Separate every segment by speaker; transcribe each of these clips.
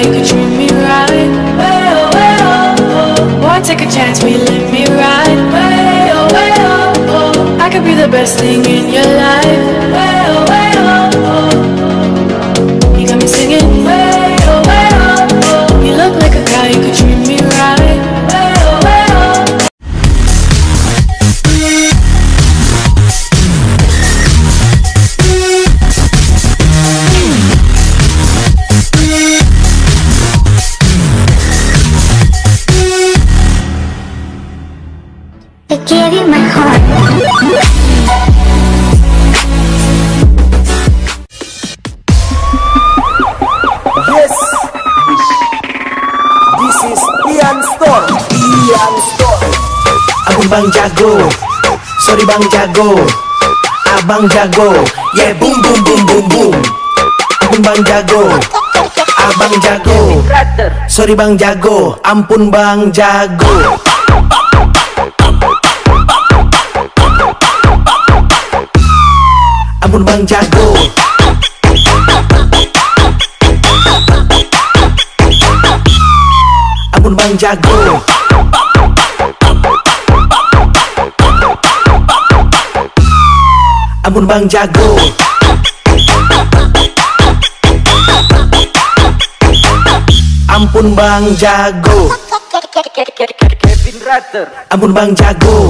Speaker 1: you could treat me right. Way oh, way oh, oh. Boy, take a chance, will you let me ride? Way oh, way oh, oh. I could be the best thing in your life. Way oh, way oh, oh. You got me singing. Way oh, way oh, oh. You look like a guy, you could treat me right. Way oh, way oh.
Speaker 2: I gave you my heart.
Speaker 3: Yes, this is Ian Store. Ian Store. Abang Bang Jago, sorry Bang Jago, Abang Jago, yeah boom boom boom boom boom. Abang Bang Jago, Abang Jago, sorry Bang Jago, ampun Bang Jago. Ampun Bang Jago, ampun Bang Jago, ampun Bang Jago, ampun Bang Jago, ampun Bang Jago.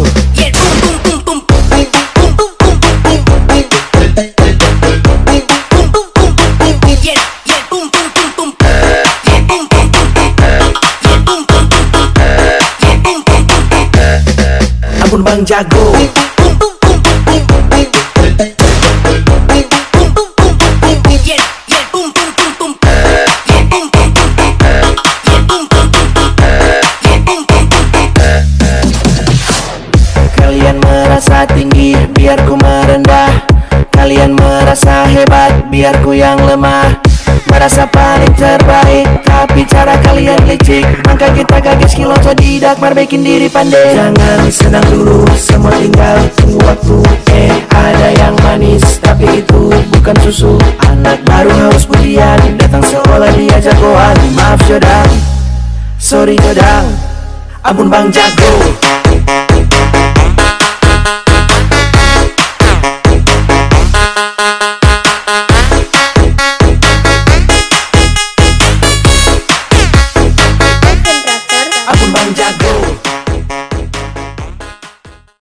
Speaker 3: Ampun Bang Jago, kalian merasa tinggi, biar ku merendah. Kalian merasa hebat, biar ku yang lemah. Merasa paling terbaik, tapi cara kalian licik. Maka kita gagas skill otodidak, marbekin diri pandai. Jangan senang dulu, semua tinggal tunggu waktu. Ada yang manis, tapi itu bukan susu. Anak baru haus budian, datang sekolah dia jagoan. Maaf Jodang, sorry Jodang, ampun Bang Jago.